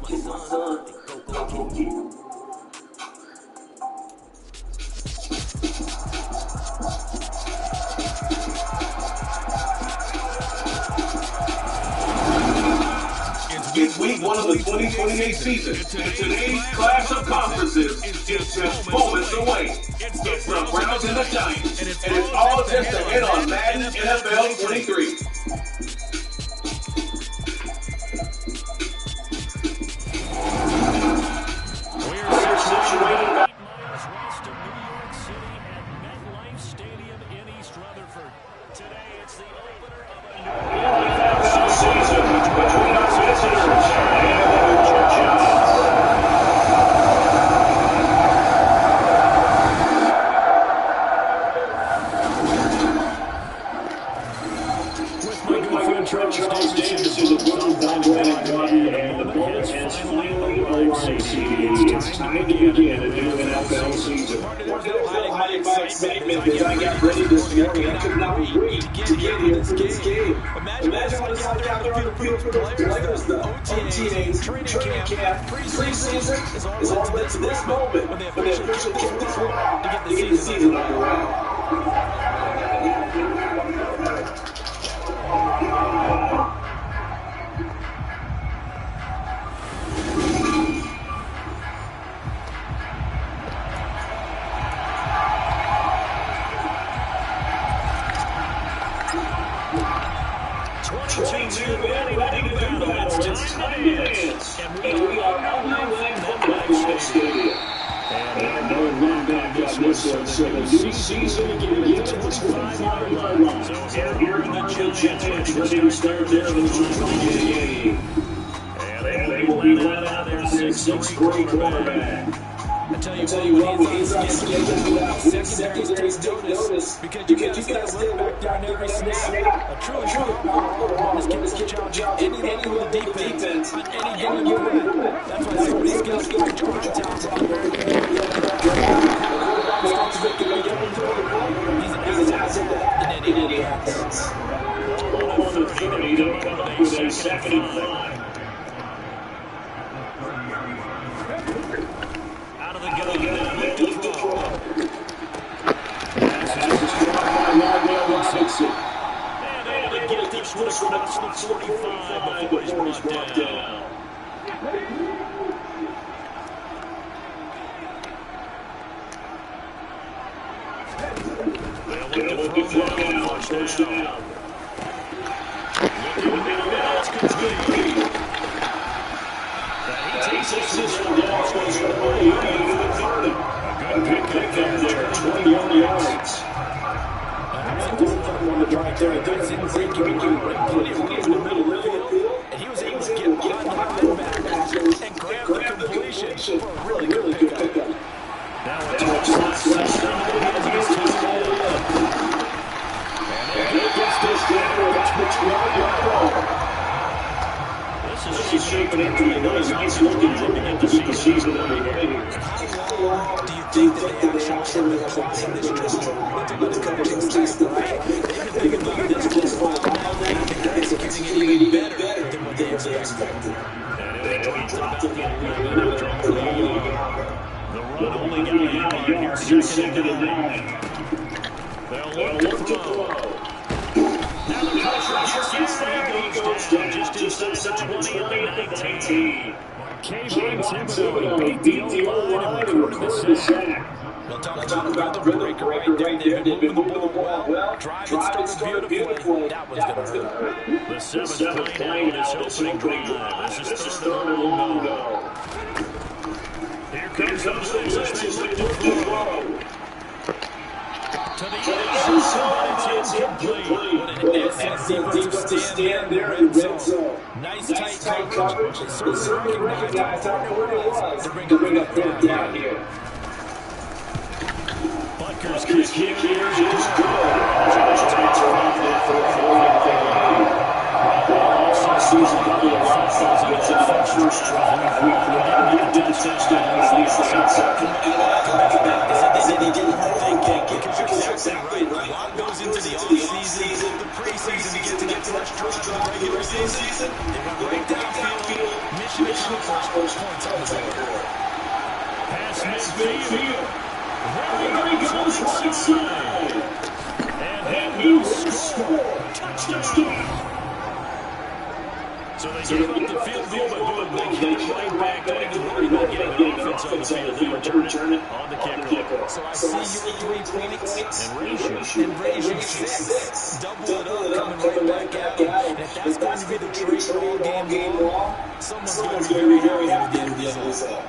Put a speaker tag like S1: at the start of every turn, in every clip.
S1: Get my son. Go get him.
S2: It's week one of the 2028 season, and today's clash of conferences is just moments away. It's the Browns and the Giants, and it's all just to hit on Madden NFL 23. We're situated about
S3: miles west of New York City at MetLife Stadium in East Rutherford. Today, it's the opener of a new
S2: NFL season between our visitors and the Giants. With my good friend Charles Davis in the booth, I'm Glenn, and the moment has finally arrived. It's time to begin a new NFL season. There's no hiding my excitement as I got ready this morning. I could not wait to get here for this game. Imagine what it's like out there on the field for those players, the OTAs, training camp, preseason is all led to this moment when they officially kick this one off to get the season underway. And we are out from MetLife Stadium. And no run back on this one, so the new season begins at the 25-yard line. So here are the Giants ready to start their 2028 game. And they will be led out there by their sixth-grade quarterback.
S1: I tell you what, when he's on schedule without secondaries take notice, because you got to stay back there in every snap. A truly powerful one is capable of challenging any level of defense on any given unit. That's why some of these guys get the charge talents to be very good. He's an asset in any offense.
S2: On the 30 to come up with a second and 5.
S3: Switch across the 45 before he's brought down.
S2: They'll look to throw down, first down. That's complete. He takes this one down, it's going to play into the 30. A good pick up there, 20 yards.
S1: On the drive there, there's in great communication. He was in the middle of the field, and he was able to get behind the linebackers and grab the completion for a really good pickup.
S3: Now it's last time he gets his ball in.
S2: And he gets this down with a 12-yard. This is shaping up to be another nice looking drive to get the season underway.
S1: How long do you think that they actually apply this system into the coaching staff, right? They can do this just for a while now. I think they're executing it even better than what they expected.
S2: And he dropped it after the
S3: The run only got a yard here, second and 9. They'll look to throw. Now the pressure gets there. He goes down just inside 20 on the 19. Kayvon Thibodeau beat the O-line and recorded the sack.
S1: We'll talk about the rhythm breaker right there. They've been moving the ball well. Drive it started beautifully. That one's going to hurt.
S3: The seventh play now is opening drive. This is third and long go. Here comes the blitz. He's looking to throw. To the end zone, it's incomplete. What an defensive stand there in the red zone. Nice tight coverage. They certainly recognized how important it was to bring up third down here. Butker's kick here is good. Giants are out there for a 4-yard gain. All season, probably a lot of thoughts gets out that first drive. We didn't get a touchdown. At least the outside.
S1: and he didn't overthink it, because you're exactly right. A lot goes into the offseason, the preseason to get to that first drive of the regular season. They went right downfield, mission accomplished, points on the board.
S3: Pass midfield. There he goes right side. And he will score. Touchdown.
S1: So they gave up the field goal, but boom, they get it right back. Don't even worry about getting an offense on the field. They return it on the kickoff. So I see your 3 points and Raging 6. Double it up, coming right back at them. And if that's going to be the trade all game long, someone's going to be very happy with the end result.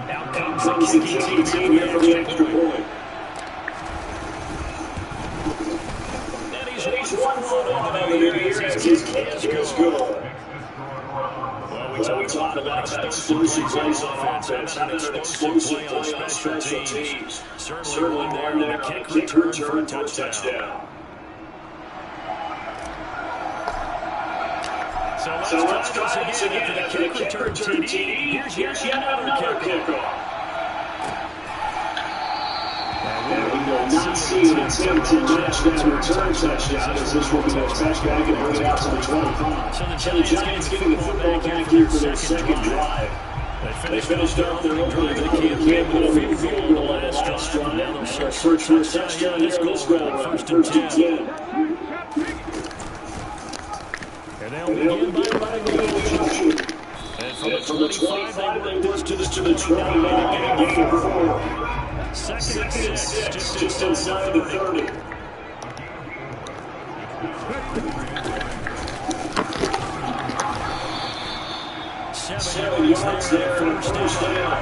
S3: Now comes the kicking team here for the extra point.
S1: And he's 1 for 1 on the year as his kick is good.
S3: We talked about explosive plays on offense, having an explosive play on special teams. Certainly one there on the kick return for a touchdown. So let's try this again after the kick return TD. Here's yet another kickoff. And we will not see an attempted touchdown return touchdown, as this will be a touchback and bring it out to the 25. So the Giants getting the football back here for their second drive. They finished off their opening drive. They can't get a field goal on the last drive. Now they'll search for a touchdown. Let's go first and 10. And they'll begin by running the motion. And from the 25, they work this to the 20. Now they gain 4. Second and 6, just inside the 30. 7 yards there, first down.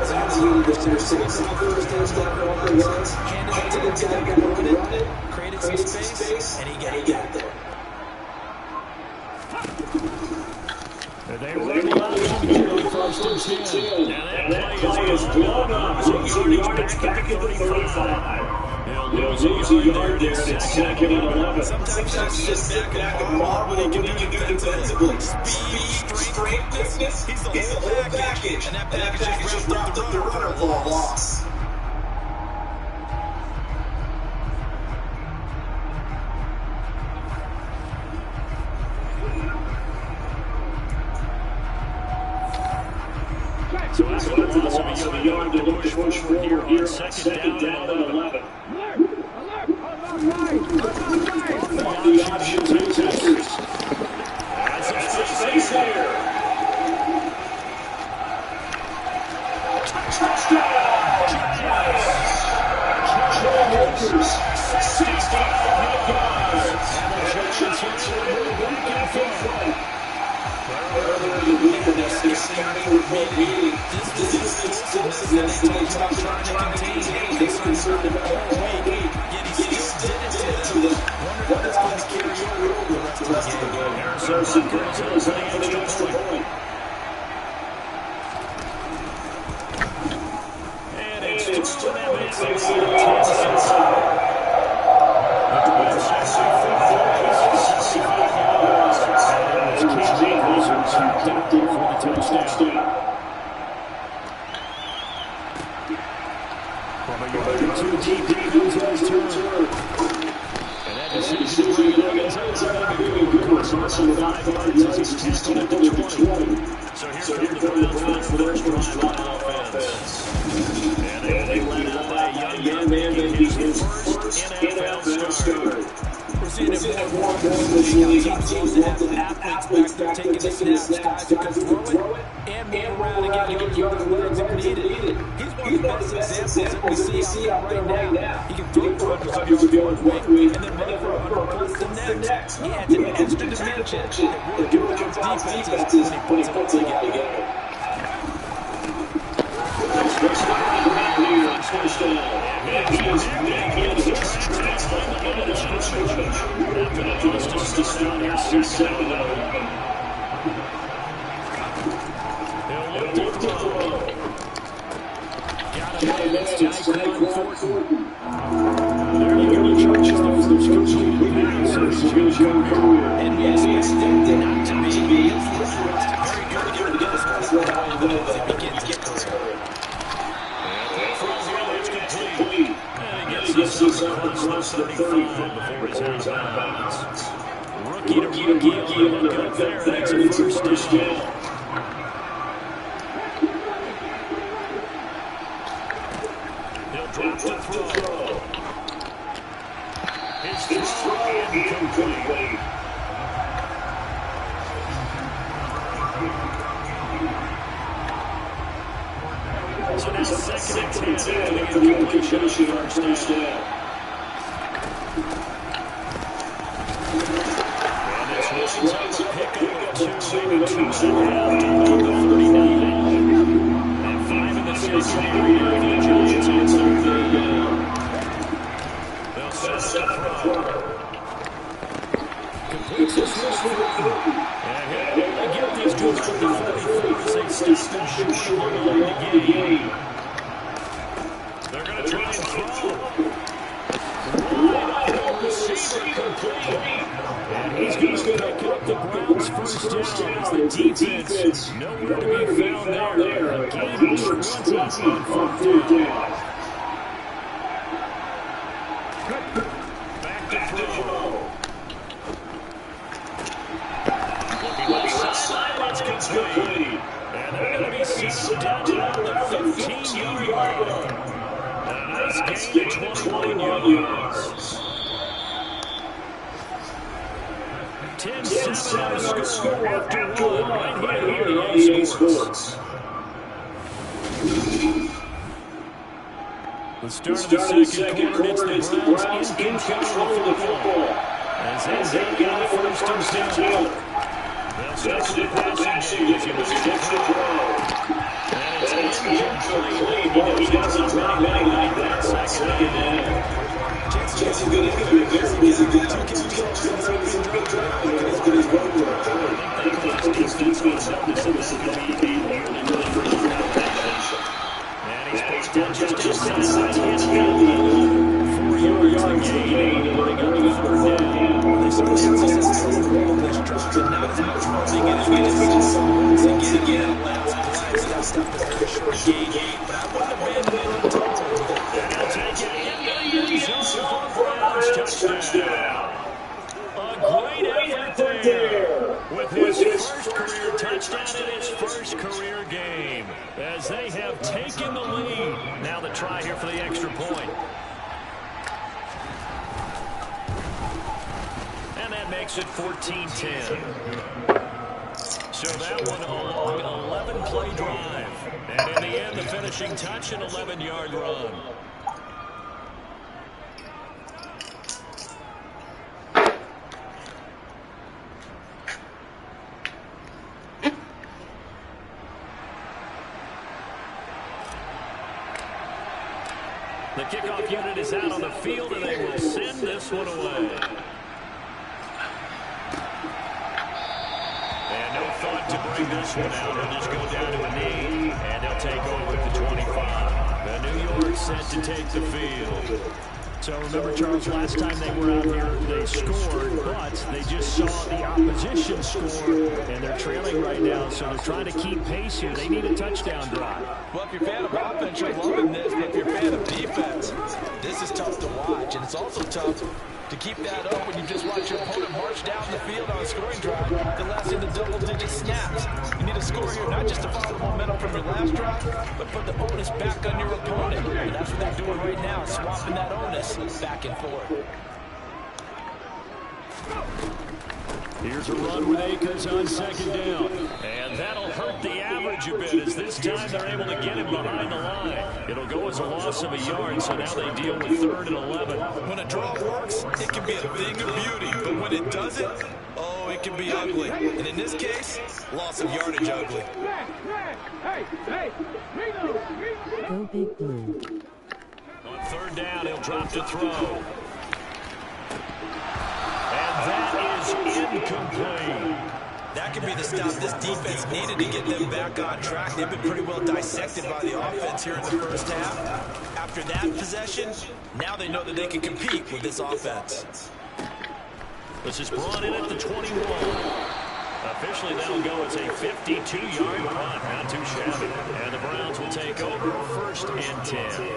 S2: That's really the first touchdown Walker was. Handed it to the guy who run it, created some space, and he got there.
S3: They run the option here on first and 10. And that play is blown up. Yardage back at the 35. They'll lose a yard there, and it's second and 11.
S2: Sometimes you just sit back and marvel what he can do defensively. Speed, strength, quickness, he's the whole package. And that package just wrapped up the runner for a loss.
S3: So that's a loss of a yard to push forward here on second down and 11. The options and testers. That's a space here. Touchdown! Giants! 65 yards. And the Giants are back in front.
S2: Earlier in the week, when they're scouting report meeting, this is explosiveness that they talked about trying to contain. They were concerned about the whole week, yet he still did it to them. Wonder if that's going to carry over the rest of the game.
S3: Harrison goes in for the extra point. And it's still that man facing the 10 side. Tapped in for the touchdown. From a yard or two deep, goes his turn. And that decision to bring it up inside the good response with 5 yards as he's testing at the 20. So here come the Browns for their first drive on offense. And they led out by a young man making his first NFL start.
S1: We're seeing it more and more in the league. Teams seem to have athletes back there taking the snaps, guys who can throw it and move around and get yards with legs if needed. He's one of the best examples that we see out there right now. He can throw for 100 yards one way and then run for 100 plus the next. He adds an extra dimension that really confounds defenses when he puts it all together.
S3: Just to start here, 6-7. He'll look to throw. Got him, it's Tyquan Thornton. There you go, Chargers, the first complete pass of his young career.
S1: And we expected not to be. Very good again, especially when he begins his career.
S3: From here, that's complete. 35 before he's out of bounds. Rookie to rookie on the hook up there, and it's a first down. He'll drop to throw. His throw incomplete. So now second and 10 after the incompletion of first down. And this lines up a pickup of 2, maybe 2.5 to about the 39. And 5 in the secondary now for the Giants on third down. They'll set up the throw. Completes this one through. And he'll get these dudes from the 44 as they stop them short of the line to gain. They're going to try and throw. Wide open receiver complete. And he's going to pick up the Browns' first down as the defense nowhere to be found there. A gain of 20 on fourth down. Back to throw. It's complete. And they're going to be set down around the 15-yard line. A nice gain of 21 yards. 10-7 score after one right here on EA Sports. The start of the second quarter, it's the Browns in control of the football. As they get the first down. They'll start the passing if you look at the throw. And it's incomplete. He doesn't run many like that second down.
S1: Jensen good at it. He's a good defense was up to some of the really and he's pushed down just inside the 4 yards to gain. They got the third down. They started to see this trust and not as much running as we just saw once again. Last play, so that stuff is very short game. But I wouldn't abandon it until and he'll take it into the end zone for Browns touchdown. A great effort there with his first career touchdown in his first career game as they have taken the lead. Now the try here for the extra point. And that makes it 14-10. So that one a long 11-play drive. And in the end, the finishing touch, an 11-yard run. The kickoff unit is out on the field, and they will send this one away. And no thought to bring this one out. He'll just go down to a knee, and they'll take over at the 25. The New York set to take the field. So remember, Charles, last time they were out here, they scored, but they just saw the opposition score, and they're trailing right now, so they're trying to keep pace here. They need a touchdown drive.
S4: Well, if you're a fan of offense, you're loving this, but if you're a fan of defense, this is tough to watch, and it's also tough to keep that up when you just watch your opponent march down the field on a scoring drive that lasts into double-digit snaps. You need a score here, not just to follow the momentum from your last drive, but put the onus back on your opponent. And that's what they're doing right now, swapping that onus back and forth.
S3: Here's a run with Akers on second down. And that'll hurt the average a bit as this time they're able to get him behind the line. It'll go as a loss of a yard, so now they deal with 3rd and 11.
S4: When a draw works, it can be a thing of beauty. But when it doesn't, oh, it can be ugly. And in this case, loss of yardage ugly.
S5: Go Big Blue.
S3: On 3rd down, he'll drop to throw. And that is incomplete.
S4: That could be the stop this defense needed to get them back on track. They've been pretty well dissected by the offense here in the first half. After that possession, now they know that they can compete with this offense.
S3: This is brought in at the 21. Officially, that'll go as a 52-yard punt. Not too shabby. And the Browns will take over 1st and 10.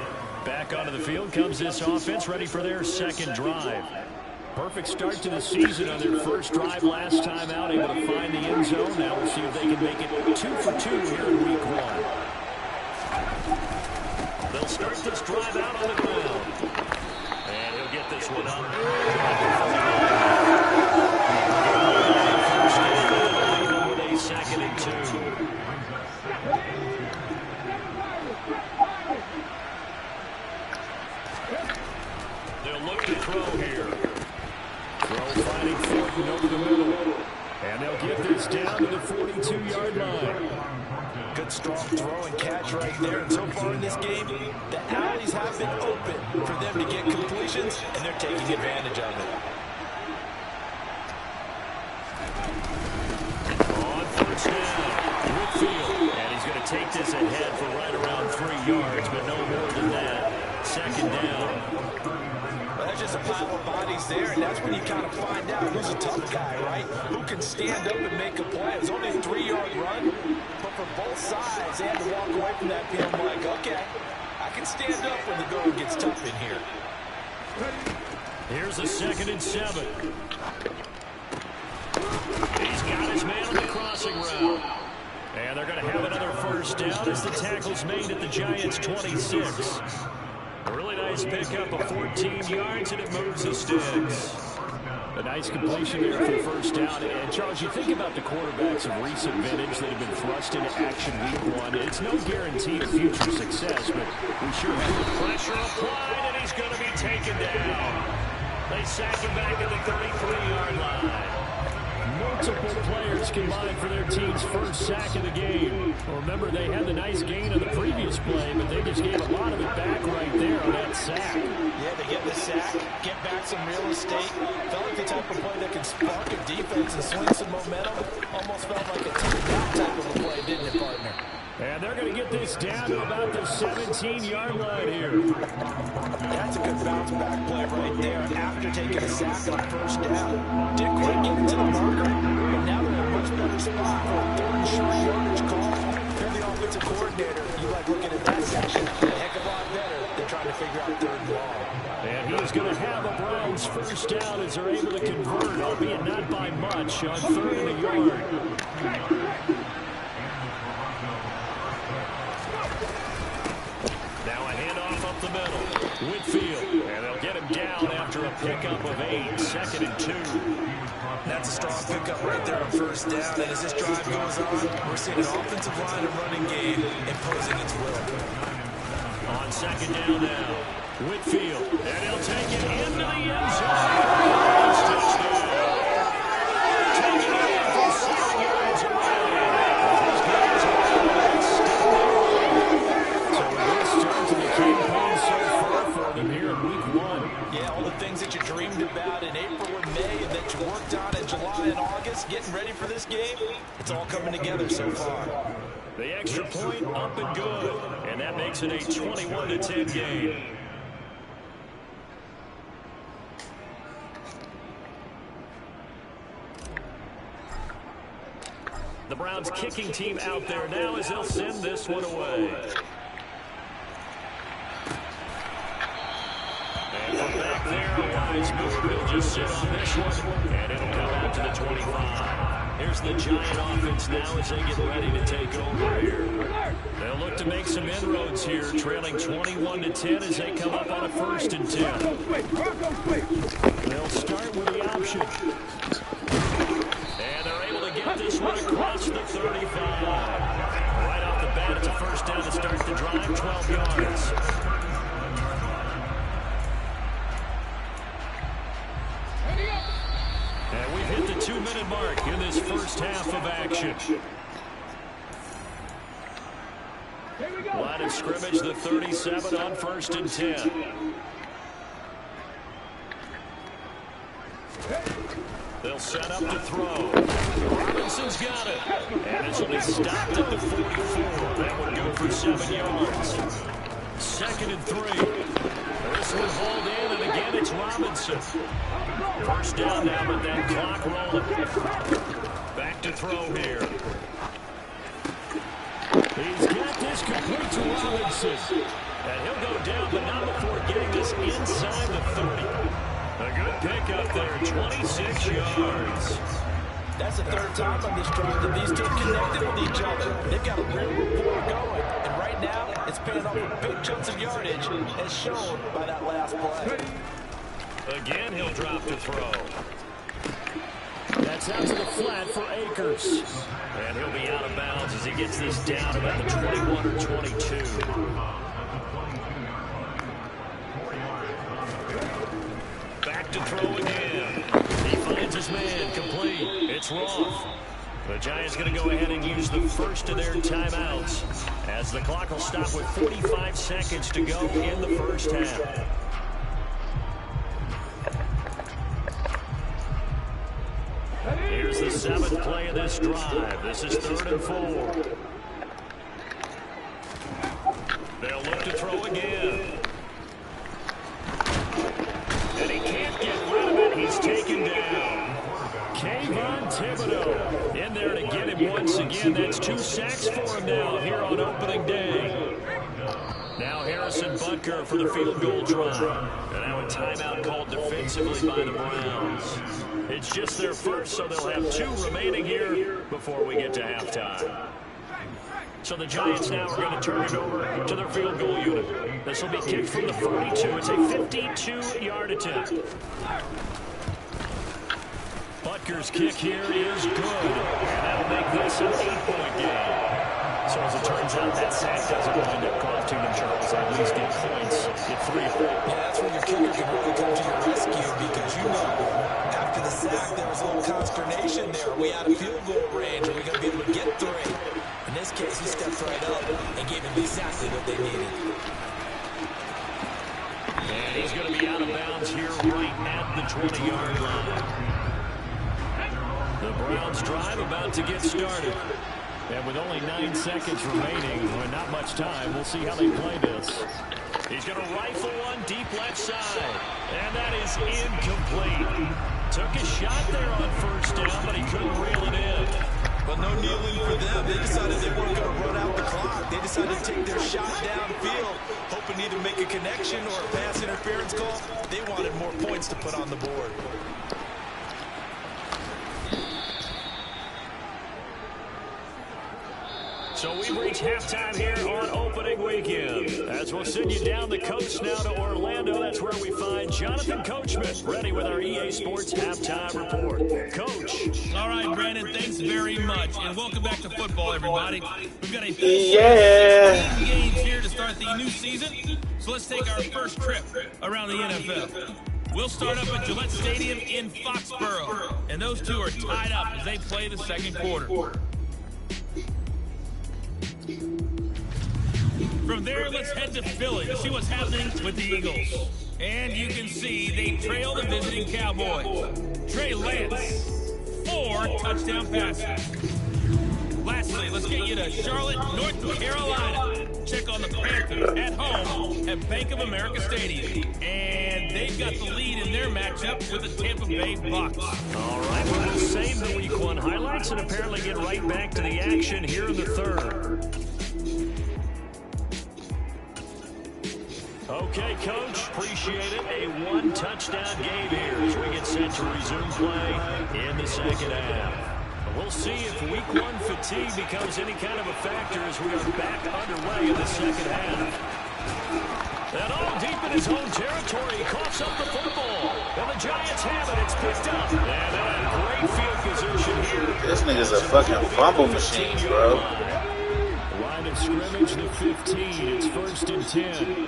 S3: Back onto the field comes this offense, ready for their second drive. Perfect start to the season on their first drive last time out, able to find the end zone. Now we'll see if they can make it 2 for 2 here in week 1. They'll start this drive out on the ground. And he'll get this one up. With a 2nd and 2. They'll look to throw here. Throw finding Thornton over the middle. And they'll get this down to the 42-yard line.
S4: Good strong throw and catch right there. And so far in this game, the alleys have been open for them to get completions, and they're taking advantage of it.
S3: On first down, Whitfield. And he's going to take this ahead for right around 3 yards, but no more than that. 2nd down.
S4: Well, that's just a pile of bodies there, and that's when you kind of find out who's a tough guy, right? Who can stand up and make a play. It was only a 3-yard run, but for both sides, they had to walk away from that feeling like, okay, I can stand up when the going gets tough in here.
S3: Here's a 2nd and 7. He's got his man on the crossing route. And they're going to have another first down as the tackle's made at the Giants' 26. A really nice pickup of 14 yards, and it moves the sticks. A nice completion there for the first down. And, Charles, you think about the quarterbacks of recent vintage that have been thrust into action week 1. It's no guarantee of future success, but we sure have the pressure applied, and he's going to be taken down. They sack him back at the 33-yard line. Multiple players combined for their team's first sack of the game. Well, remember, they had the nice gain on the previous play, but they just gave a lot of it back right there on that sack.
S4: Yeah, they get the sack, get back some real estate. Felt like the type of play that can spark a defense and swing some momentum. Almost felt like a timeout type of a play, didn't it, partner?
S3: And they're going to get this down to about the 17-yard line here.
S4: That's a good bounce back play right there after taking a sack on first down. Didn't quite get into the marker, but now they're in a much better spot for a 3rd and short yardage call. They're the offensive coordinator. You like looking at that section a heck of a lot better than trying to figure out 3rd and long.
S3: And he's going to have a Browns first down as they're able to convert, albeit not by much, on 3rd and a yard. The middle, Whitfield, and they'll get him down after a pickup of 8, 2nd and 2.
S4: That's a strong pickup right there on first down, and as this drive goes on, we're seeing an offensive line and running game imposing its will.
S3: On 2nd down now, Whitfield, and he'll take it into the end zone. Touchdown. Taking it in from 7 yards away. These guys are so a good start to the campaign. Here in week 1.
S4: Yeah, all the things that you dreamed about in April and May and that you worked on in July and August, getting ready for this game, it's all coming together so far.
S3: The extra point up and good, and that makes it a 21-10 game. The Browns kicking team out there now as they'll send this one away. From back there, a wise move. He'll just sit on this one, and it'll come out to the 25. Here's the Giant offense now as they get ready to take over here. They'll look to make some inroads here, trailing 21-10 as they come up on a 1st and 10. They'll start with the option. And they're able to get this one across the 35. Right off the bat, it's a first down to start the drive, 12 yards. And we've hit the 2-minute mark in this first half of action. Line of scrimmage, the 37 on 1st and 10. They'll set up to throw. Robinson's got it. And this will be stopped at the 44. That would go for 7 yards. 2nd and 3. This one hauled in, and again it's Robinson. First down now, but that clock rolling. Back to throw here. He's got this is complete to Robinson. And he'll go down, but not before getting this inside the 30. A good pickup there, 26 yards.
S4: That's the third time on this drive that these two connected with each other. They've got a real rapport going. And right now, it's paying off with big chunks of yardage, as shown by that last play.
S3: Again, he'll drop to throw. That's out to the flat for Akers. And he'll be out of bounds as he gets this down about the 21 or 22. Back to throw again. He finds his man complete. It's Roth. The Giants going to go ahead and use the first of their timeouts as the clock will stop with 45 seconds to go in the first half. Here's the seventh play of this drive. This is 3rd and 4. They'll look to throw again. And he can't get rid of it. He's taken down. Kayvon Thibodeau in there to get him once again. That's 2 sacks for him now here on opening day. Now Harrison Butker for the field goal try. And now a timeout called defensively by the Browns. It's just their first, so they'll have 2 remaining here before we get to halftime. So the Giants now are going to turn it over to their field goal unit. This will be kicked from the 42. It's a 52-yard attempt. Butker's kick here is good. And that'll make this an 8-point game. So as it turns out, that sack doesn't wind up costing them, Charles. At least get points at 3.
S4: Yeah, that's where your kicker can really come to your rescue, because you know after the sack there was a little consternation there. Are we out of field goal range? Are we going to be able to get 3? In this case, he stepped right up and gave them exactly what they needed.
S3: And he's going to be out of bounds here right at the 20-yard line. The Browns drive about to get started. And with only 9 seconds remaining, with not much time, we'll see how they play this. He's going to rifle one deep left side. And that is incomplete. Took a shot there on first down, but he couldn't reel it in.
S4: But no kneeling for them. They decided they weren't going to run out the clock. They decided to take their shot downfield, hoping to either make a connection or a pass interference call. They wanted more points to put on the board.
S3: So we've reached halftime here on opening weekend. As we'll send you down the coast now to Orlando, that's where we find Jonathan Coachman, ready with our EA Sports halftime report. Coach.
S6: All right, Brandon, thanks very much. And welcome back to football, everybody. We've got a 15 games here to start the new season. So let's take our first trip around the NFL. We'll start up at Gillette Stadium in Foxborough. And those two are tied up as they play the second quarter. From there, let's head to Philly to see what's happening with the Eagles. And you can see they trail the visiting Cowboys. Trey Lance, 4 touchdown passes. Lastly, let's get you to Charlotte, North Carolina. Check on the Panthers at home at Bank of America Stadium. And they've got the lead in their matchup with the Tampa Bay Bucs.
S3: All right, we'll save the Week 1 highlights and apparently get right back to the action here in the third. Okay, Coach, appreciate it. A 1-touchdown game here as we get set to resume play in the second half. We'll see if Week 1 fatigue becomes any kind of a factor as we are back underway in the second half. And all deep in his own territory, he coughs up the football. And the Giants have it. It's picked up. And a great field position here.
S7: This nigga's a fucking fumble machine, bro.
S3: Line of scrimmage, the 15. It's 1st and 10.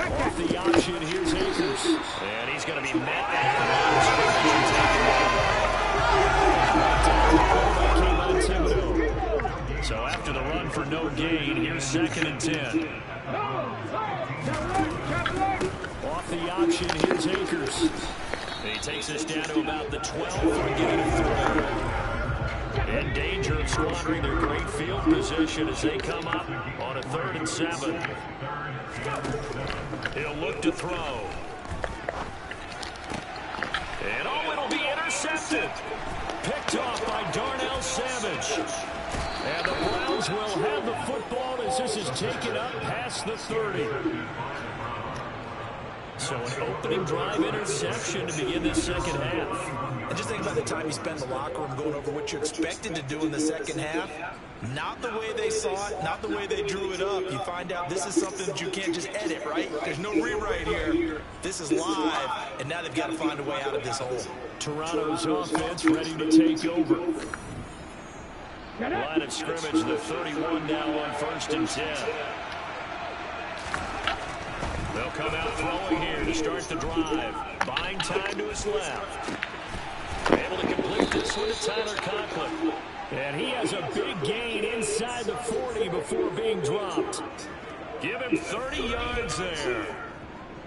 S3: Off the option, here's Akers. And he's going to be met at the line of scrimmage. So after the run for no gain, here's 2nd and 10. Off the option, here's Akers. And he takes this down to about the 12 for a gain of 3. In danger of squandering their great field position as they come up on a 3rd and 7. He'll look to throw. And it'll be intercepted. Picked off by Darnell Savage. will have the football as this is taken up past the 30. So an opening drive interception to begin the second half.
S4: And just think about the time you spend in the locker room going over what you're expected to do in the second half. Not the way they saw it, not the way they drew it up. You find out this is something that you can't just edit, right? There's no rewrite here. This is live, and now they've got to find a way out of this hole.
S3: Toronto's offense ready to take over. Line of scrimmage, the 31 now on 1st and 10. They'll come out throwing here to start the drive. Buying time to his left. Able to complete this one to Tyler Conklin. And he has a big gain inside the 40 before being dropped. Give him 30 yards there.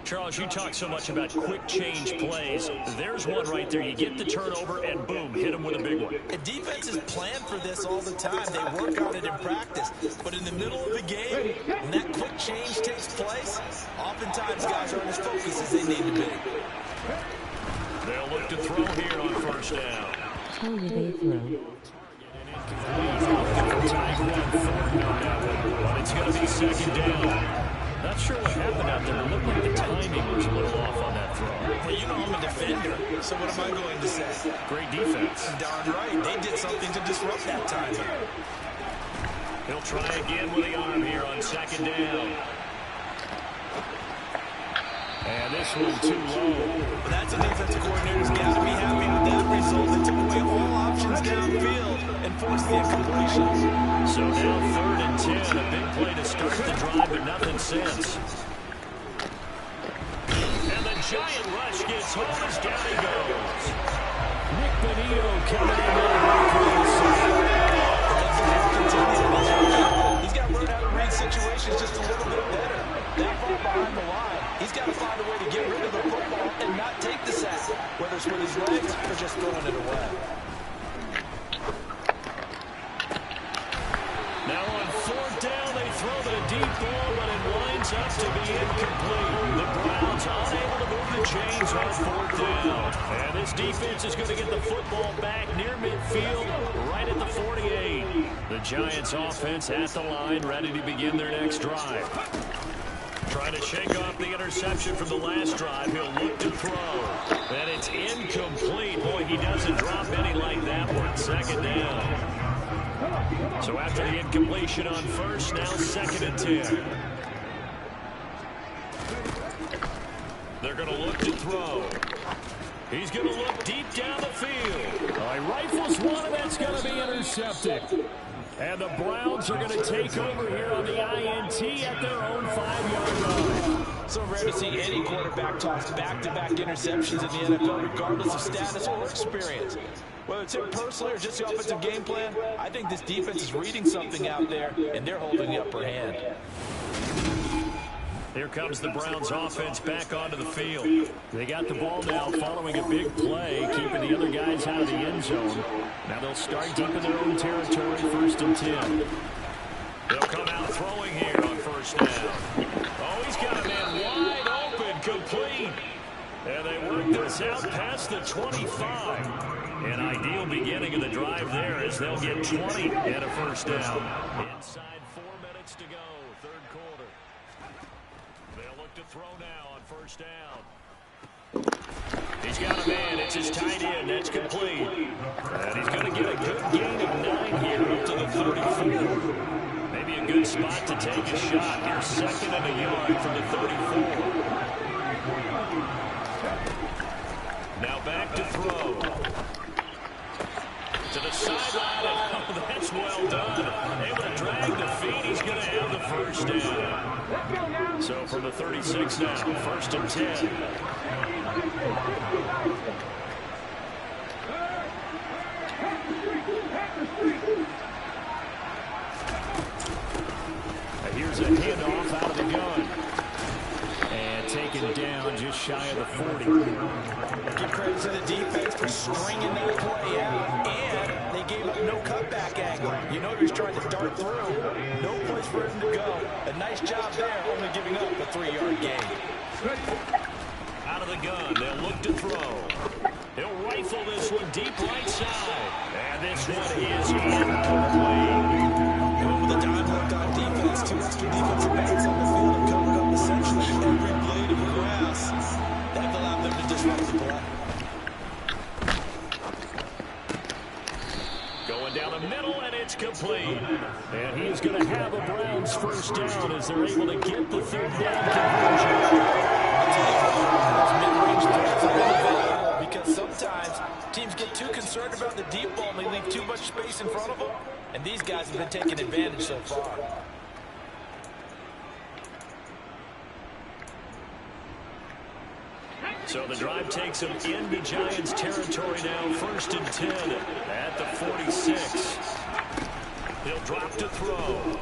S3: Charles, you talk so much about quick change plays. There's one right there. You get the turnover, and boom, hit him with a big one.
S4: And defenses plan for this all the time. They work on it in practice. But in the middle of the game, when that quick change takes place, oftentimes guys aren't as focused as they need to be.
S3: They'll look to throw here on 1st down.
S5: How do they throw?
S3: But it's going to be 2nd down. Not sure what happened out there. It looked like the timing was a little off on that throw.
S4: Well, you know I'm a defender, so what am I going to say?
S3: Great defense.
S4: Darn right. They did something to disrupt that timing.
S3: He'll try again with the arm here on 2nd down. And this one too low.
S4: But that's a defensive coordinator's got to be happy with that result. They took away all options downfield and forced the incompletion.
S3: So now 3rd and 10. A big play to start the drive, but nothing since. And the giant rush gets home as down he goes. Nick Benito coming in on the
S4: He's got to learn how to read situations just a little bit better. That far behind the line, he's got to find a way to get rid of the football and not take the sack, whether it's with his legs or just throwing it away.
S3: Now on 4th down, they throw the deep ball, but it winds up to be incomplete. The Browns unable to move the chains on 4th down. And this defense is going to get the football back near midfield, right at the 48. The Giants offense at the line, ready to begin their next drive. Trying to shake off the interception from the last drive. He'll look to throw. And it's incomplete. Boy, he doesn't drop any like that one. 2nd down. So after the incompletion on 1st, now 2nd and 10. They're going to look to throw. He's going to look deep down the field. He rifles one, and that's going to be intercepted. And the Browns are going to take over here on the INT at their own 5-yard line.
S4: So rare to see any quarterback toss back-to-back interceptions in the NFL, regardless of status or experience. Whether it's him personally or just the offensive game plan, I think this defense is reading something out there, and they're holding the upper hand.
S3: Here comes the Browns offense back onto the field. They got the ball now following a big play, keeping the other guys out of the end zone. Now they'll start deep in their own territory, 1st and 10. They'll come out throwing here on 1st down. Oh, he's got a man wide open, complete. And they work this out past the 25. An ideal beginning of the drive there as they'll get 20 and a 1st down. Inside 4 minutes to go, 3rd quarter. They'll look to throw now on 1st down. He's got a man. It's his tight end. That's complete. And he's going to get a good gain of 9 here up to the 34. Maybe a good spot to take a shot. Here's 2nd and a yard from the 34. Now back to throw. To the sideline. Oh, that's well done. Able to drag the feet. He's going to have the 1st down. So from the 36 now, 1st and 10. Here's a handoff out of the gun. And taken down just shy of the 40.
S4: Give credit to the defense for stringing that play out, and they gave up no cutback angle. You know he was trying to dart through. No place for him to go. A nice job there, only giving up a 3-yard gain.
S3: Out of the gun, they'll look to throw. He'll rifle this one deep right side. And this one is incomplete.
S4: And with the
S3: down the middle, and it's complete. And he's going to have a Browns first down as they're able to get the third down conversion.
S4: Because sometimes teams get too concerned about the deep ball and they leave too much space in front of them. And these guys have been taking advantage so far.
S3: So the drive takes them into Giants territory now, 1st and 10 at the 46. He'll drop to throw.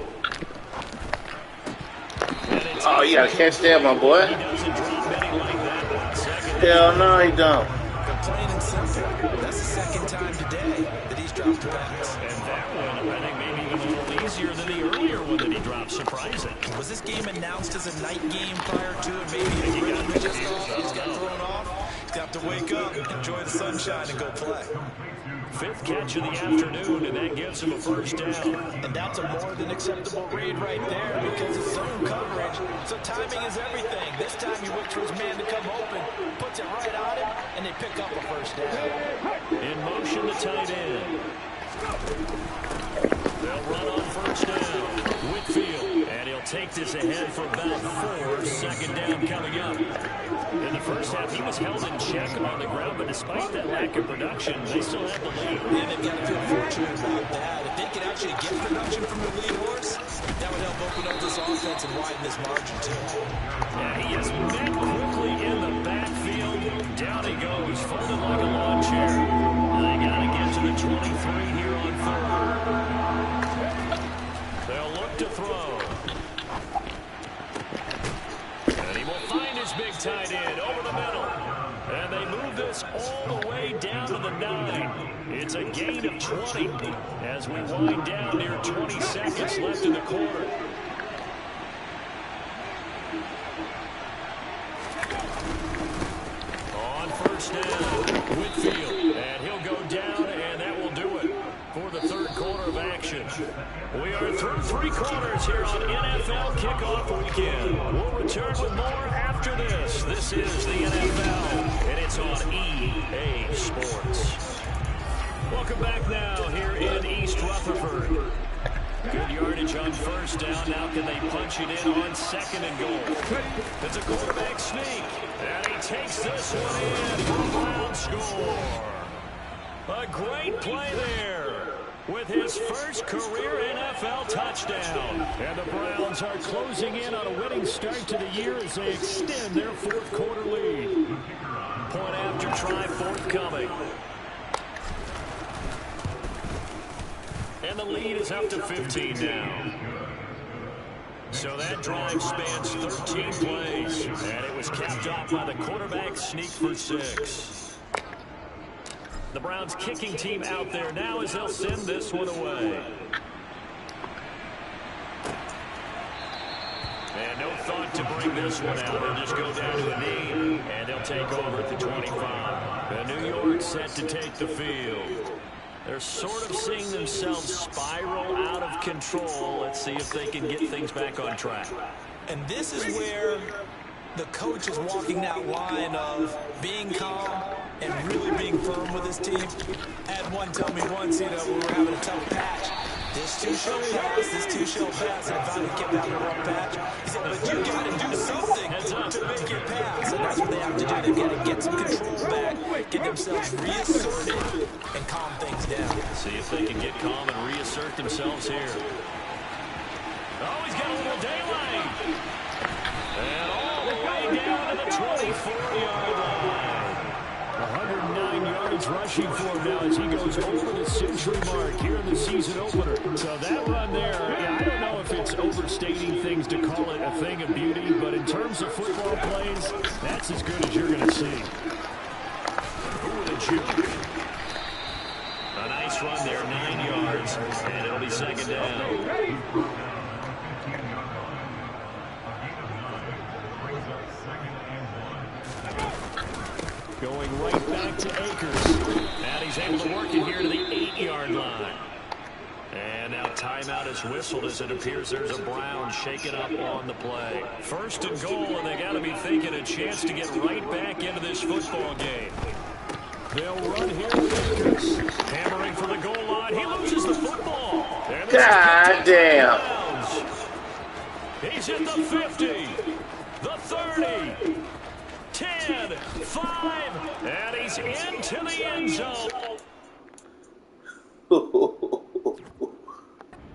S7: Oh, you gotta catch that, my boy.
S3: He doesn't drop many like that.
S7: Hell no, he don't.
S4: Plain and simple. That's the second time today that he's dropped a pass.
S3: And that one, I think, maybe even a little easier than the earlier one that he dropped. Surprising.
S4: Was this game announced as a night game prior to it? Maybe he just got thrown off. He's got to wake up, enjoy the sunshine, and go play.
S3: 5th catch of the afternoon, and that gives him a first down.
S4: And that's a more than acceptable read right there because it's zone coverage. So timing is everything. This time he waits for his man to come open, puts it right on him, and they pick up a first down.
S3: In motion, the tight end. They'll run on first down. Whitfield, and he'll take this ahead for about 4. 2nd down coming up. In the first half, he was held in check on the ground, but despite that lack of production, they still have the lead.
S4: And they've got to feel fortunate about that. If they could actually get production from the lead horse, that would help open up this offense and widen this margin, too.
S3: Yeah, he is met quickly in the backfield. Down he goes, folded like a lawn chair. They got to get to the 23 here on 4th. They'll look to throw. And he will find his big tight end over the middle. And they move this all the way down to the 9. It's a gain of 20 as we wind down near 20 seconds left in the quarter. On first down, Whitfield, and he'll go down, and that will do it for the 3rd quarter of action. We are through 3 quarters here on NFL Kickoff Weekend. We'll return with more after this. This is the NFL, and it's on EA Sports. Welcome back now here in East Rutherford. Good yardage on first down. Now can they punch it in on 2nd and goal? It's a quarterback sneak, and he takes this one in for a Brown score. A great play there with his first career NFL touchdown. And the Browns are closing in on a winning start to the year as they extend their 4th quarter lead. Point after try forthcoming. And the lead is up to 15 now. So that drive spans 13 plays, and it was capped off by the quarterback sneak for 6. The Browns kicking team out there now as they'll send this one away. And no thought to bring this one out. They'll just go down to a knee, and they'll take over at the 25. And New York set to take the field. They're sort of seeing themselves spiral out of control. Let's see if they can get things back on track.
S4: And this is where the coach is walking that line of being calm and really being firm with his team. I had one tell me once, we were having a tough patch. This too shall pass, this too shall pass. And I finally kept having a rough patch. He said, but you got to do something to make it pass. And that's what they have to do. They've got to get some control back, get themselves reasserted, and calm things down.
S3: See if they can get calm and reassert themselves here. Oh, he's got a little daylight. And all the way down to the 24-yard line. 109 yards rushing for him now as he goes over the century mark here in the season opener. So that run there, I don't know if it's overstating things to call it a thing of beauty, but in terms of football plays, that's as good as you're going to see. Ooh, with a juke. A nice run there, 9 yards, and it'll be 2nd down. Going right back to Akers. And he's able to work it here to the 8-yard line. And now timeout is whistled as it appears there's a Brown shaken up on the play. 1st and goal, and they got to be thinking a chance to get right back into this football game. They'll run here with Akers. Hammering for the goal line. He loses loses the football. And this
S7: God damn.
S3: He's at the 50, the 30, 10, 5, and he's into the end zone.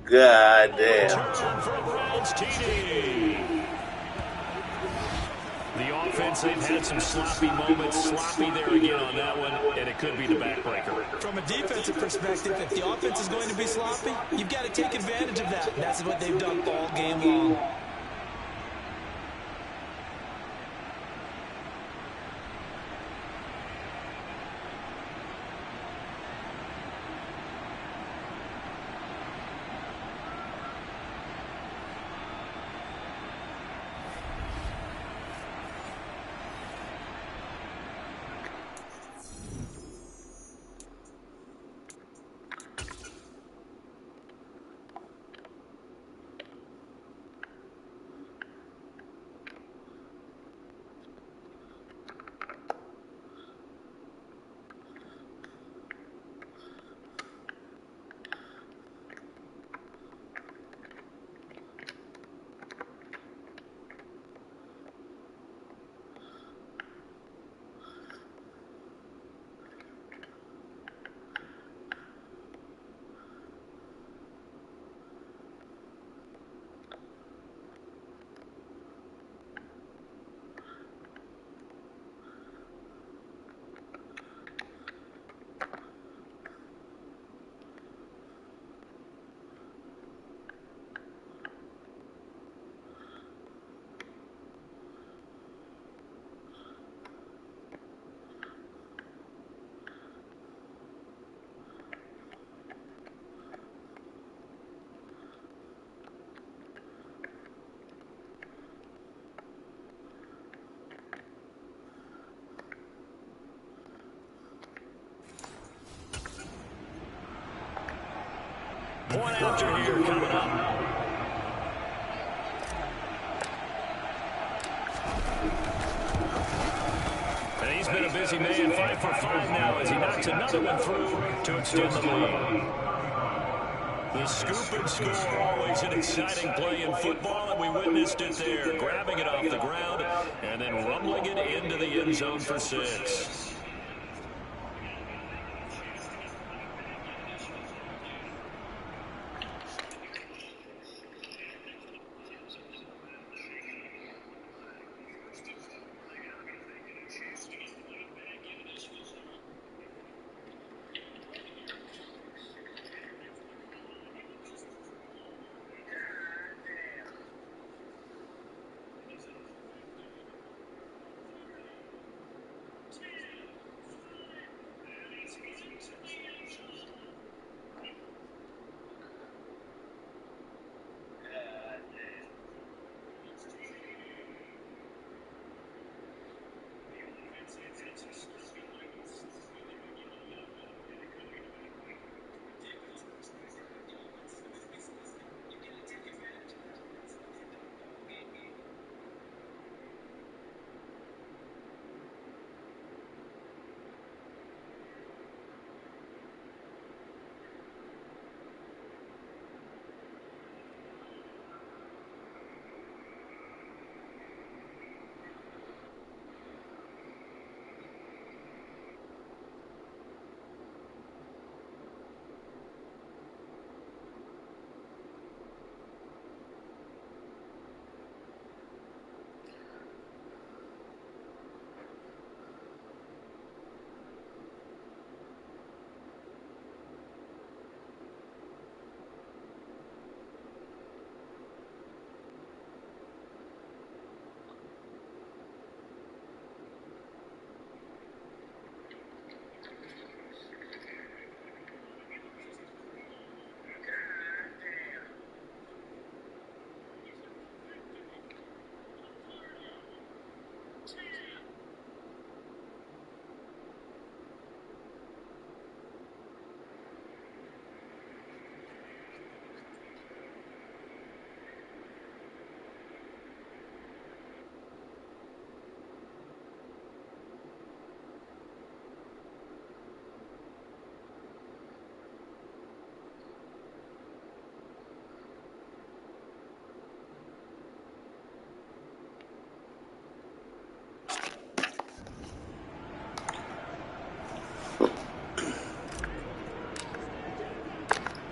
S7: God damn.
S3: Turn for a Browns TD. The offense, they've had some sloppy moments. Sloppy there again on that one, and it could be the backbreaker.
S4: From a defensive perspective, if the offense is going to be sloppy, you've got to take advantage of that. That's what they've done all game long.
S3: Point after here coming up. And he's been a busy man, 5 for 5 now as he knocks another one through to extend the lead. The scoop and score, always an exciting play in football, and we witnessed it there, grabbing it off the ground and then rumbling it into the end zone for 6.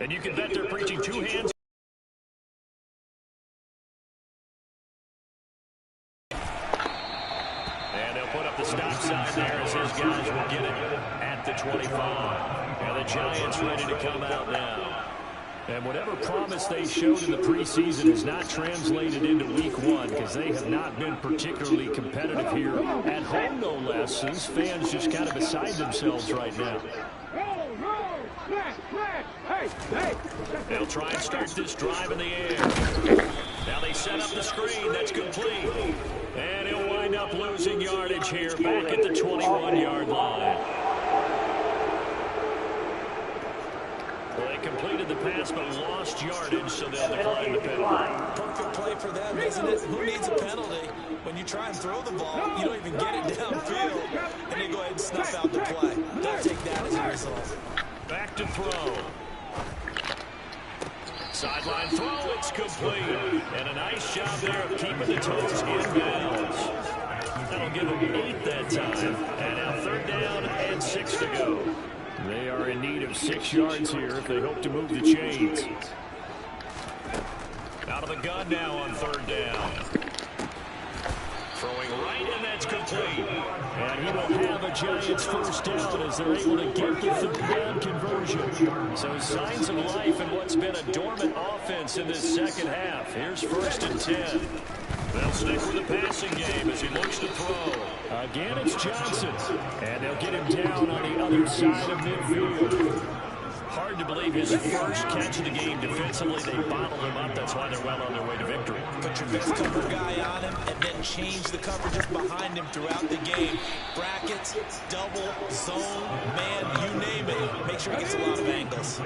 S3: And you can bet they're preaching two hands. And they'll put up the stop sign there as his guys will get it at the 25. And the Giants ready to come out now. And whatever promise they showed in the preseason is not translated into week one because they have not been particularly competitive here at home, no less. These fans just kind of beside themselves right now. They'll try and start this drive in the air. Now they set up the screen. That's complete. And he'll wind up losing yardage here back at the 21-yard line. Well, they completed the pass but lost yardage, so they'll decline the penalty.
S4: Perfect play for them, isn't it? Who needs a penalty? When you try and throw the ball, you don't even get it downfield, and they go ahead and snuff out the play. They'll take that as a result.
S3: Back to throw. Sideline throw, it's complete. And a nice job there of keeping the toes in bounds. That'll give them 8 that time. And now 3rd down and 6 to go. They are in need of 6 yards here if they hope to move the chains. Out of the gun now on 3rd down. Throwing right, and that's complete. And he will have a Giants first down as they're able to get the 3rd down conversion. So signs of life in what's been a dormant offense in this second half. Here's 1st and 10. They'll stick with the passing game as he looks to throw. Again, it's Johnson. And they'll get him down on the other side of midfield. Hard to believe his first catch of the game defensively. They bottled him up. That's why they're well on their way to victory.
S4: Put your best cover guy on him and then change the coverages behind him throughout the game. Brackets, double, zone, man, you name it. Make sure he gets a lot of angles.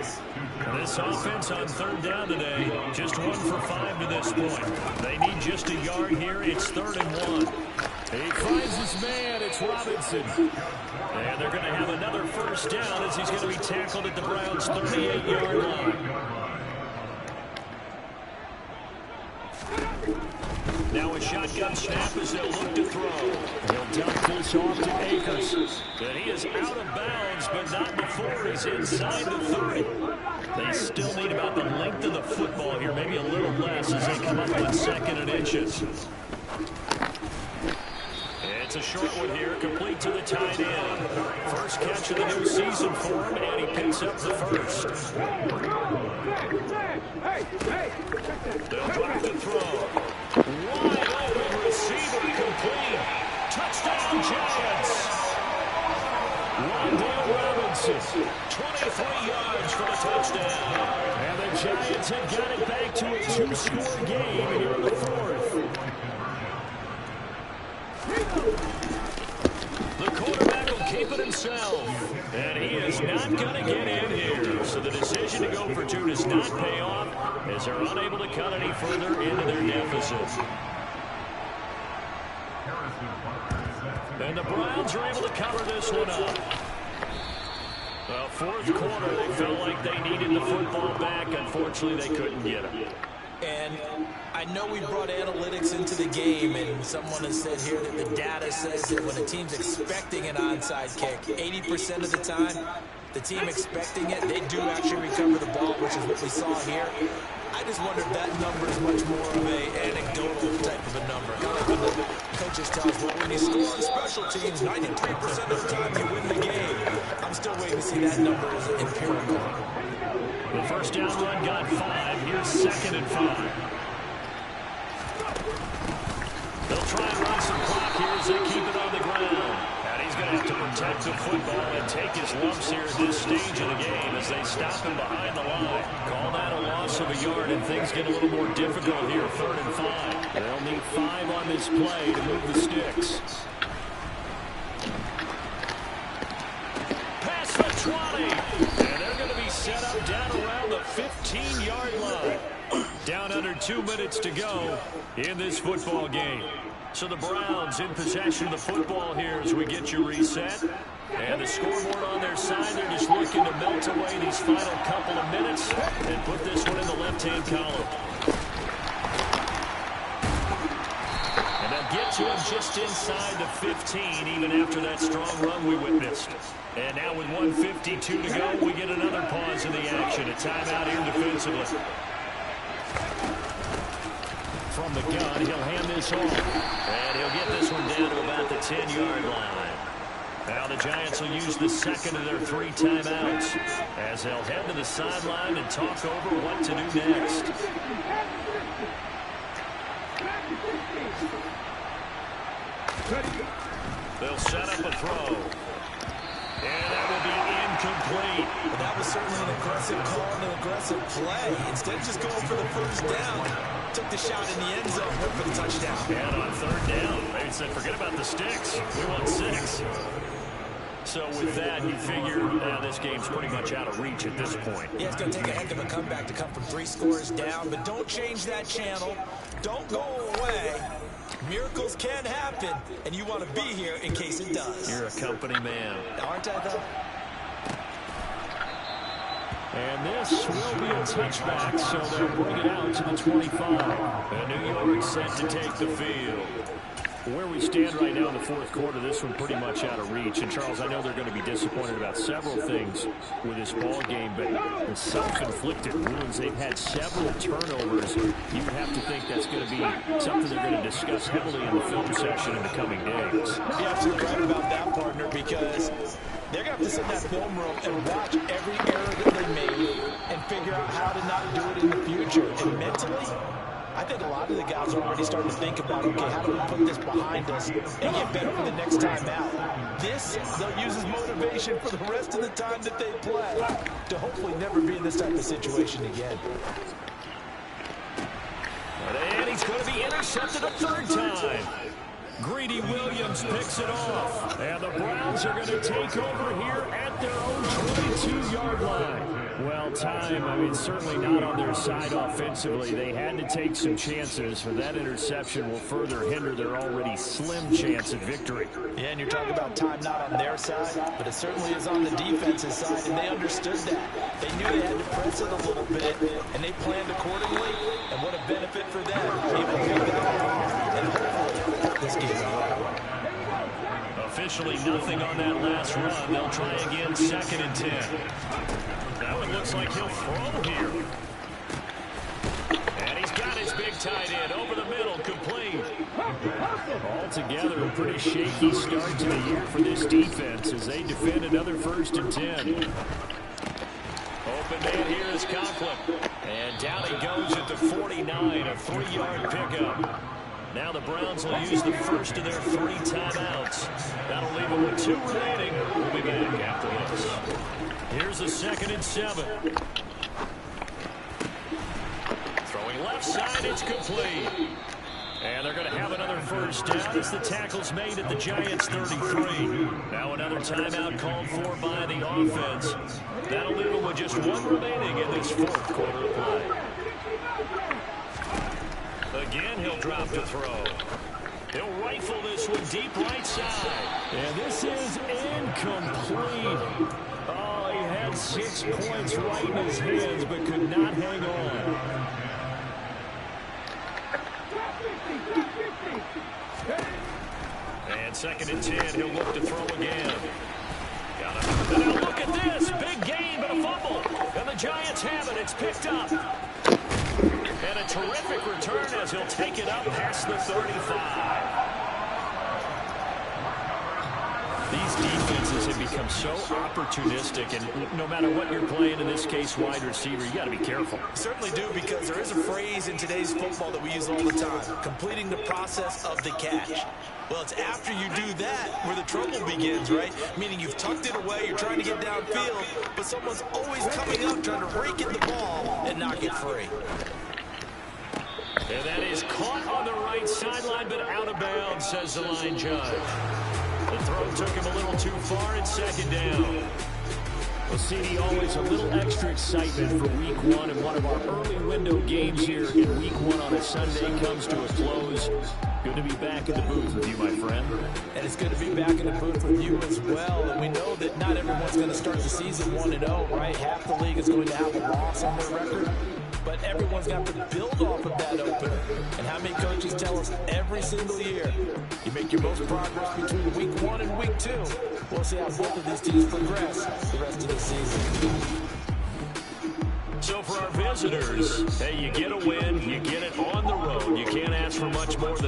S3: This offense on 3rd down today, just 1 for 5 to this point. They need just a yard here. It's 3rd and 1. He finds his man. It's Robinson. And they're going to have another first down as he's going to be tackled at the Browns' 38-yard line. Now a shotgun snap as they'll look to throw. He'll dump this off to Akers. And he is out of bounds, but not before he's inside the 30. They still need about the length of the football here, maybe a little less as they come up on 2nd and inches. It's a short one here, complete to the tight end. First catch of the new season for him, and he picks up the first. They'll drop the throw. Wide open receiver, complete. Touchdown, Giants. Wandale Robinson, 23 yards for the touchdown. And the Giants have got it back to a 2-score game here in the 4th. The quarterback will keep it himself. And he is not going to get in here. So the decision to go for 2 does not pay off as they're unable to cut any further into their deficit. And the Browns are able to cover this one up. Well, 4th quarter, they felt like they needed the football back. Unfortunately, they couldn't get it.
S4: And I know we brought analytics into the game, and someone has said here that the data says that when a team's expecting an onside kick, 80% of the time, the team expecting it, they do actually recover the ball, which is what we saw here. I just wonder if that number is much more of a anecdotal type of a number. Kind of when the coaches tell us, well, when you score on special teams, 93% of the time you win the game. I'm still waiting to see that number as empirical.
S3: The first down run got 5. Here's 2nd and 5. They'll try and run some clock here as they keep it on the ground. And he's going to have to protect the football and take his lumps here at this stage of the game as they stop him behind the line. Call that a loss of a yard, and things get a little more difficult here, 3rd and 5. They'll need 5 on this play to move the sticks. Pass the 20. And they're going to be set up down around the 15-yard line. Down under 2 minutes to go in this football game. So the Browns in possession of the football here as we get you reset. And the scoreboard on their side, they're just looking to melt away these final couple of minutes and put this one in the left-hand column. And they'll get to him just inside the 15, even after that strong run we witnessed. And now with 1:52 to go, we get another pause in the action. A timeout here defensively. From the gun, he'll hand this off. And he'll get this one down to about the 10-yard line. Now the Giants will use the second of their 3 timeouts as they'll head to the sideline and talk over what to do next. They'll set up a throw. And that will be incomplete.
S4: Well, that was certainly an aggressive call and an aggressive play. Instead of just going for the first down, took the shot in the end zone, went for the touchdown.
S3: And on 3rd down, they said, forget about the sticks. We want 6. So with that, you figure this game's pretty much out of reach at this point.
S4: Yeah, it's going to take a heck of a comeback to come from 3 scores down, but don't change that channel. Don't go away. Miracles can happen, and you want to be here in case it does.
S3: You're a company man.
S4: Aren't I, though?
S3: And this will be a touchback, so they'll bring it out to the 25. And New York set to take the field. Where we stand right now in the 4th quarter, this one pretty much out of reach. And, Charles, I know they're going to be disappointed about several things with this ball game, but the self-inflicted wounds, they've had several turnovers. You would have to think that's going to be something they're going to discuss heavily in the film section in the coming days.
S4: You're absolutely right about that, partner, because they're going to have to sit in that film room and watch every error that they made and figure out how to not do it in the future. And mentally, I think a lot of the guys are already starting to think about, okay, how do we put this behind us and get better for the next time out? This, they'll use as motivation for the rest of the time that they play to hopefully never be in this type of situation again.
S3: And he's going to be intercepted a 3rd time. Greedy Williams picks it off. And the Browns are going to take over here at their own 22-yard line. Well, time, certainly not on their side offensively. They had to take some chances, but that interception will further hinder their already slim chance at victory.
S4: Yeah, and you're talking about time not on their side, but it certainly is on the defense's side, and they understood that. They knew they had to press it a little bit, and they planned accordingly, and what a benefit for them. Able to take that off, and hopefully this game's over.
S3: Officially nothing on that last run. They'll try again, 2nd and 10. Now it looks like he'll throw here. And he's got his big tight end over the middle, complete. Altogether, a pretty shaky start to the year for this defense as they defend another 1st and 10. Open man here is Conklin. And down he goes at the 49, a 3-yard pickup. Now the Browns will use the first of their 3 timeouts. That'll leave them with 2 remaining. We'll be back after this. Here's a 2nd and 7. Throwing left side, it's complete. And they're going to have another 1st down as the tackle's made at the Giants' 33. Now another timeout called for by the offense. That'll leave them with just 1 remaining in this 4th quarter of play. Again, he'll drop to throw. He'll rifle this one deep right side. And this is incomplete. Oh, he had 6 points right in his hands, but could not hang on. And 2nd and 10, he'll look to throw again. Got him. Now look at this. Big gain, but a fumble. And the Giants have it. It's picked up. And a terrific return as he'll take it up past the 35. These defenses have become so opportunistic, and no matter what you're playing, in this case, wide receiver, you got to be careful.
S4: Certainly do, because there is a phrase in today's football that we use all the time, completing the process of the catch. Well, it's after you do that where the trouble begins, right? Meaning you've tucked it away, you're trying to get downfield, but someone's always coming up trying to rake in the ball and knock it free.
S3: And that is caught on the right sideline, but out of bounds, says the line judge. The throw took him a little too far. It's 2nd down. Well, CD, always a little extra excitement for Week 1, and one of our early window games here in Week 1 on a Sunday comes to a close. Good to be back in the booth with you, my friend.
S4: And it's good to be back in the booth with you as well. And we know that not everyone's going to start the season 1-0, right? Half the league is going to have a loss on their record. but everyone's got to build off of that opener. And how many coaches tell us every single year, you make your most progress between week 1 and week 2. We'll see how both of these teams progress the rest of the season.
S3: So for our visitors, hey, you get a win, you get it on the road. You can't ask for much more than